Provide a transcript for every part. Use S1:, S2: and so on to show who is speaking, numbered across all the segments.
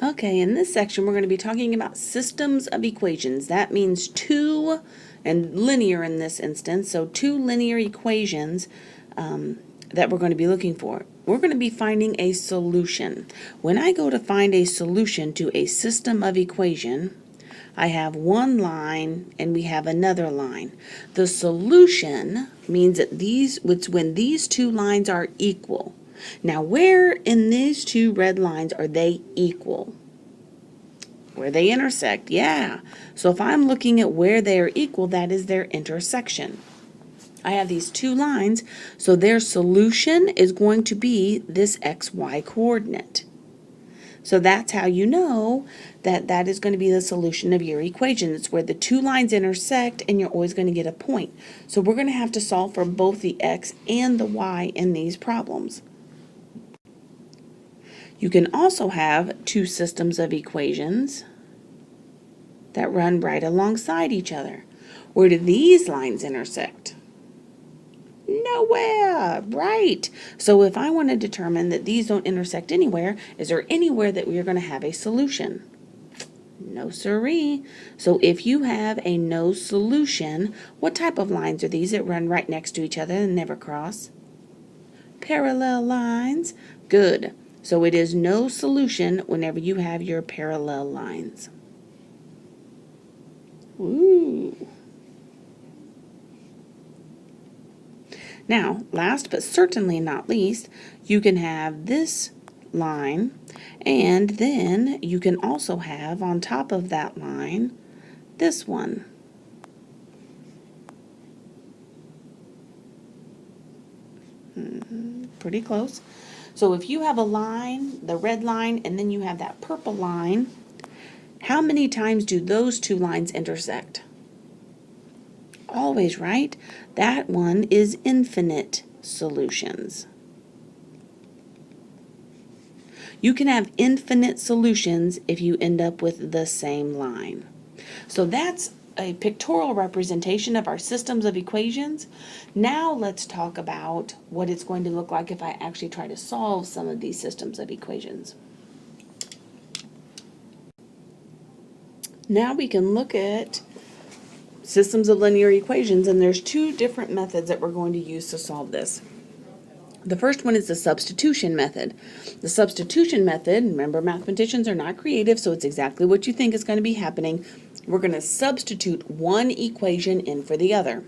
S1: Okay, in this section we're going to be talking about systems of equations. That means two, and linear in this instance, so two linear equations that we're going to be looking for. We're going to be finding a solution. When I go to find a solution to a system of equation, I have one line and we have another line. The solution means that it's when these two lines are equal. Now, where in these two red lines are they equal? Where they intersect, yeah. So if I'm looking at where they are equal, that is their intersection. I have these two lines, so their solution is going to be this xy coordinate. So that's how you know that that is going to be the solution of your equation. It's where the two lines intersect and you're always going to get a point. So we're going to have to solve for both the x and the y in these problems. You can also have two systems of equations that run right alongside each other. Where do these lines intersect? Nowhere, right? So if I want to determine that these don't intersect anywhere, is there anywhere that we're going to have a solution? No siree. So if you have a no solution, what type of lines are these that run right next to each other and never cross? Parallel lines. Good. So it is no solution whenever you have your parallel lines. Ooh. Now, last but certainly not least, you can have this line, and then you can also have on top of that line this one. Pretty close. So if you have a line, the red line, and then you have that purple line, how many times do those two lines intersect? Always, right? That one is infinite solutions. You can have infinite solutions if you end up with the same line. So that's a pictorial representation of our systems of equations. Now let's talk about what it's going to look like if I actually try to solve some of these systems of equations. Now we can look at systems of linear equations, and there's two different methods that we're going to use to solve this. The first one is the substitution method. The substitution method, remember mathematicians are not creative, so it's exactly what you think is going to be happening. We're going to substitute one equation in for the other.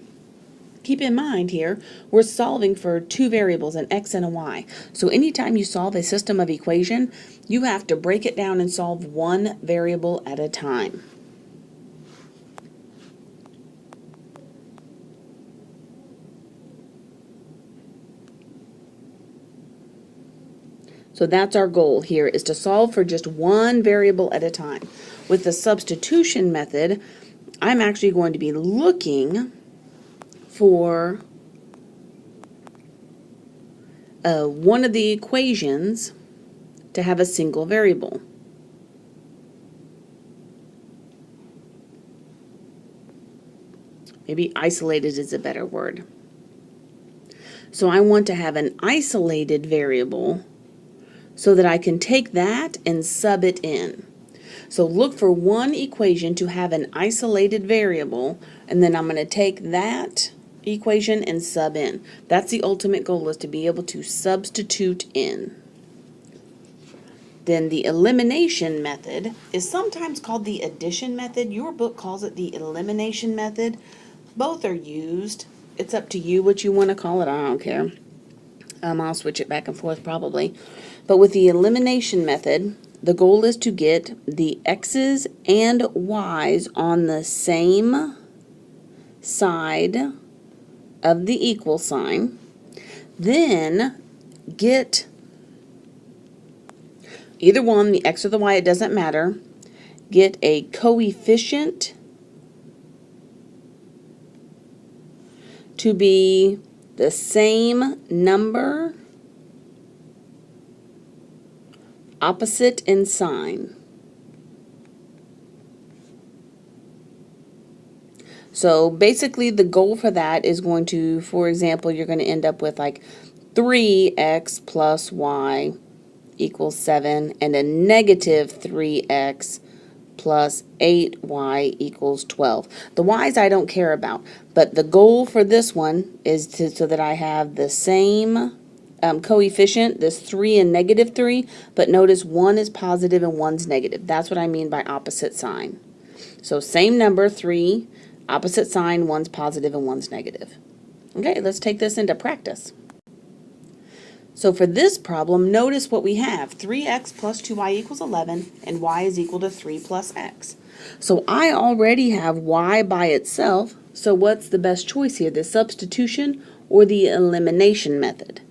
S1: Keep in mind here, we're solving for two variables, an x and a y. So anytime you solve a system of equation, you have to break it down and solve one variable at a time. So that's our goal here, is to solve for just one variable at a time. With the substitution method, I'm actually going to be looking for one of the equations to have a single variable. Maybe isolated is a better word. So I want to have an isolated variable so that I can take that and sub it in. So look for one equation to have an isolated variable, and then I'm going to take that equation and sub in. That's the ultimate goal, is to be able to substitute in. Then the elimination method is sometimes called the addition method. Your book calls it the elimination method. Both are used. It's up to you what you want to call it. I don't care. I'll switch it back and forth probably. But with the elimination method, the goal is to get the x's and y's on the same side of the equal sign. Then get either one, the x or the y, it doesn't matter. Get a coefficient to be the same number, opposite in sign. So basically the goal for that is going to, for example, you're going to end up with like 3x plus y equals 7, and a negative 3x plus 8y equals 12. The y's I don't care about, but the goal for this one is so that I have the same coefficient, this 3 and negative 3, but notice one is positive and one's negative. That's what I mean by opposite sign. So same number, 3, opposite sign, one's positive and one's negative. Okay, let's take this into practice. So for this problem, notice what we have. 3x plus 2y equals 11, and y is equal to 3 plus x. So I already have y by itself, so what's the best choice here, the substitution or the elimination method?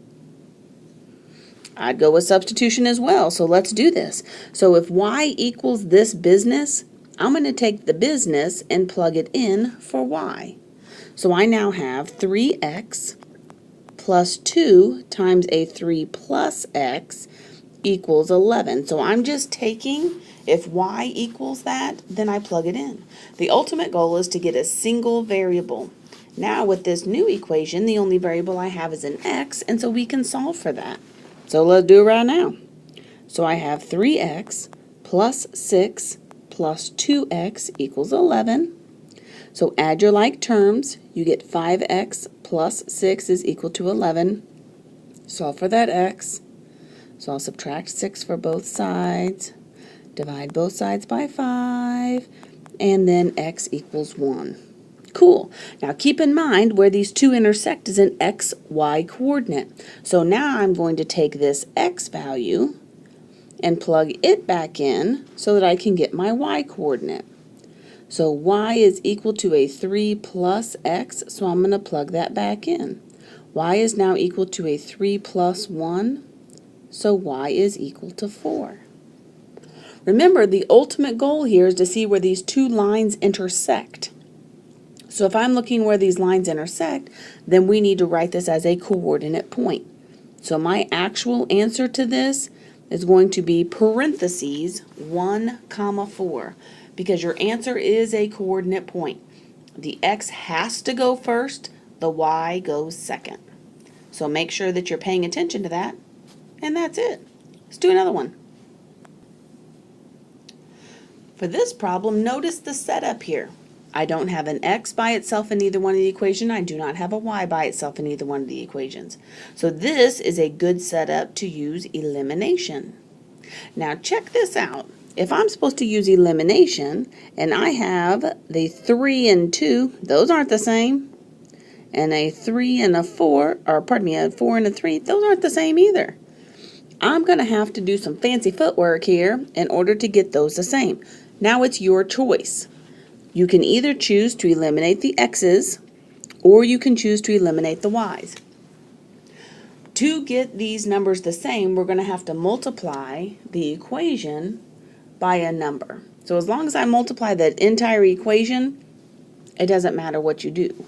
S1: I'd go with substitution as well, so let's do this. So if y equals this business, I'm going to take the business and plug it in for y. So I now have 3x plus 2 times a 3 plus x equals 11. So I'm just taking, if y equals that, then I plug it in. The ultimate goal is to get a single variable. Now with this new equation, the only variable I have is an x, and so we can solve for that. So let's do it right now. So I have 3x plus 6 plus 2x equals 11. So add your like terms, you get 5x plus 6 is equal to 11. Solve for that x. So I'll subtract 6 for both sides, divide both sides by 5, and then x equals 1. Cool. Now keep in mind where these two intersect is an x, y coordinate. So now I'm going to take this x value and plug it back in so that I can get my y coordinate. So y is equal to a 3 plus x, so I'm going to plug that back in. Y is now equal to a 3 plus 1, so y is equal to 4. Remember, the ultimate goal here is to see where these two lines intersect. So if I'm looking where these lines intersect, then we need to write this as a coordinate point. So my actual answer to this is going to be parentheses 1, 4. Because your answer is a coordinate point. The x has to go first, the y goes second. So make sure that you're paying attention to that, and that's it. Let's do another one. For this problem, notice the setup here. I don't have an x by itself in either one of the equations. I do not have a y by itself in either one of the equations. So this is a good setup to use elimination. Now check this out. If I'm supposed to use elimination, and I have the 3 and 2, those aren't the same. And a 3 and a 4, or pardon me, a 4 and a 3, those aren't the same either. I'm going to have to do some fancy footwork here in order to get those the same. Now it's your choice. You can either choose to eliminate the x's, or you can choose to eliminate the y's. To get these numbers the same, we're going to have to multiply the equation by a number. So as long as I multiply that entire equation, it doesn't matter what you do.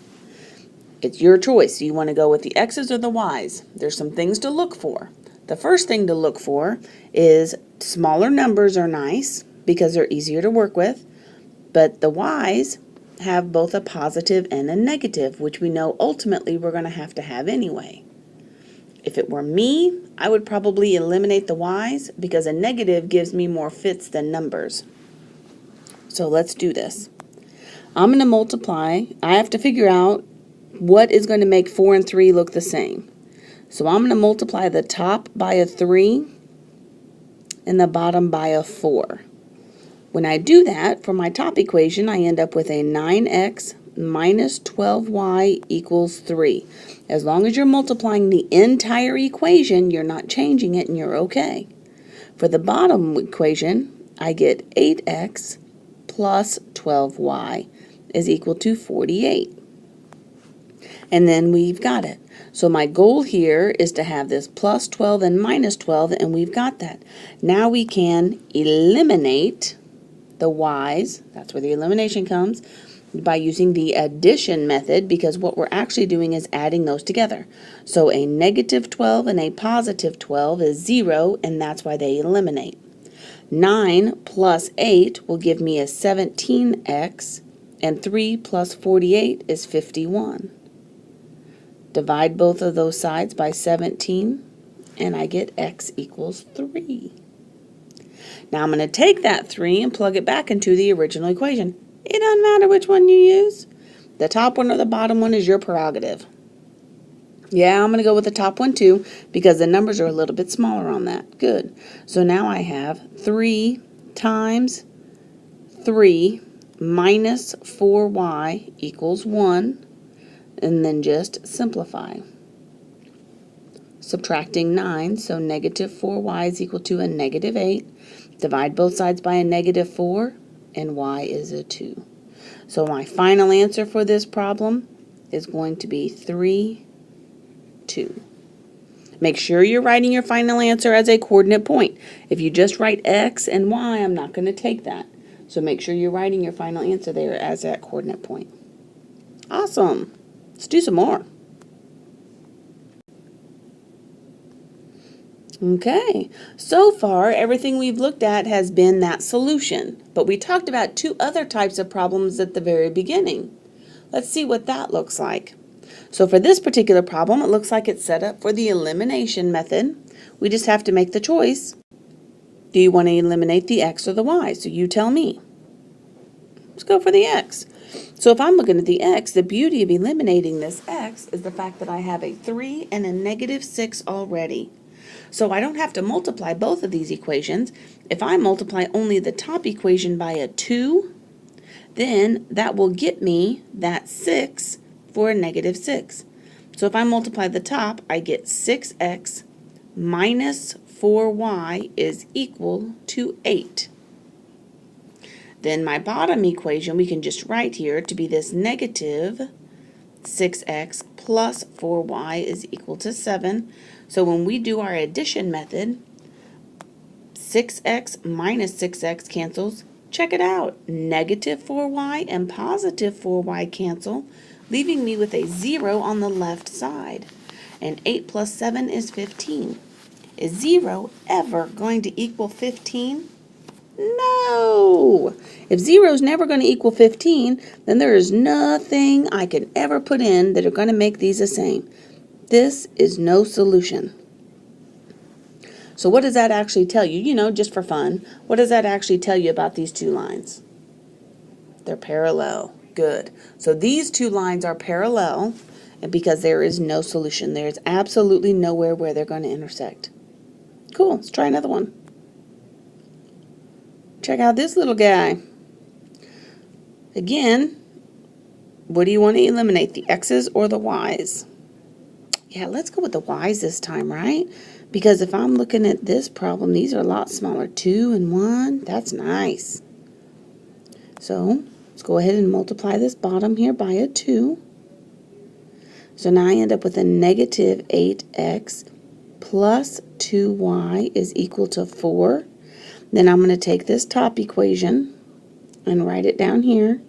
S1: It's your choice. You want to go with the x's or the y's. There's some things to look for. The first thing to look for is smaller numbers are nice because they're easier to work with, but the y's have both a positive and a negative, which we know ultimately we're going to have anyway. If it were me, I would probably eliminate the y's because a negative gives me more fits than numbers. So let's do this. I'm going to multiply. I have to figure out what is going to make 4 and 3 look the same. So I'm going to multiply the top by a 3 and the bottom by a 4. When I do that, for my top equation, I end up with a 9x minus 12y equals 3. As long as you're multiplying the entire equation, you're not changing it and you're okay. For the bottom equation, I get 8x plus 12y is equal to 48. And then we've got it. So my goal here is to have this plus 12 and minus 12, and we've got that. Now we can eliminate the y's, that's where the elimination comes, by using the addition method, because what we're actually doing is adding those together. So a negative 12 and a positive 12 is 0, and that's why they eliminate. 9 plus 8 will give me a 17x, and 3 plus 48 is 51. Divide both of those sides by 17, and I get x equals 3. Now I'm going to take that 3 and plug it back into the original equation. It doesn't matter which one you use. The top one or the bottom one is your prerogative. Yeah, I'm going to go with the top one too because the numbers are a little bit smaller on that. Good. So now I have 3 times 3 minus 4y equals 1, and then just simplify. Subtracting 9, so negative 4y is equal to a negative 8. Divide both sides by a negative 4, and y is a 2. So my final answer for this problem is going to be 3, 2. Make sure you're writing your final answer as a coordinate point. If you just write x and y, I'm not going to take that. So make sure you're writing your final answer there as that coordinate point. Awesome. Let's do some more. Okay, so far everything we've looked at has been that solution, but we talked about 2 other types of problems at the very beginning. Let's see what that looks like. So for this particular problem, it looks like it's set up for the elimination method. We just have to make the choice. Do you want to eliminate the x or the y? So you tell me. Let's go for the x. So if I'm looking at the x, the beauty of eliminating this x is the fact that I have a 3 and a negative 6 already. So I don't have to multiply both of these equations. If I multiply only the top equation by a 2, then that will get me that 6 for a negative 6. So if I multiply the top, I get 6x minus 4y is equal to 8. Then my bottom equation we can just write here to be this negative 6x plus 4y is equal to 7. So when we do our addition method, 6x minus 6x cancels. Check it out. Negative 4y and positive 4y cancel, leaving me with a 0 on the left side. And 8 plus 7 is 15. Is 0 ever going to equal 15? No! If 0 is never going to equal 15, then there is nothing I can ever put in that are going to make these the same. This is no solution. So what does that actually tell you? You know, just for fun, what does that actually tell you about these 2 lines? They're parallel. Good. So these 2 lines are parallel, and because there is no solution. There's absolutely nowhere where they're going to intersect. Cool. Let's try another one. Check out this little guy. Again, what do you want to eliminate, the x's or the y's? Yeah, let's go with the y's this time, right? Because if I'm looking at this problem, these are a lot smaller. 2 and 1, that's nice. So let's go ahead and multiply this bottom here by a 2. So now I end up with a negative 8x plus 2y is equal to 4. Then I'm going to take this top equation and write it down here.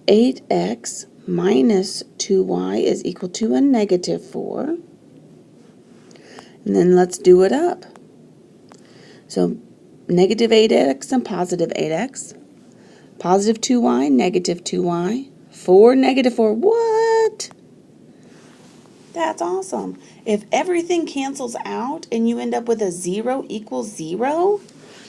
S1: 8x minus 2y is equal to a negative 4. And then let's do it up. So negative 8x and positive 8x. Positive 2y, negative 2y. 4, negative 4. What? That's awesome. If everything cancels out and you end up with a 0 equals 0,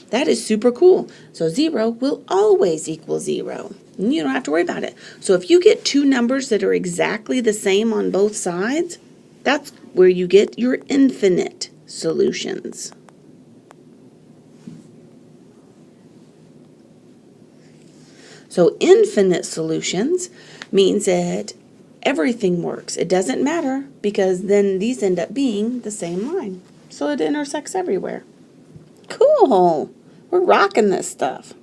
S1: that is super cool. So 0 will always equal 0. And you don't have to worry about it. So if you get 2 numbers that are exactly the same on both sides, that's where you get your infinite solutions. So infinite solutions means that everything works. It doesn't matter because then these end up being the same line. So it intersects everywhere. Cool. We're rocking this stuff.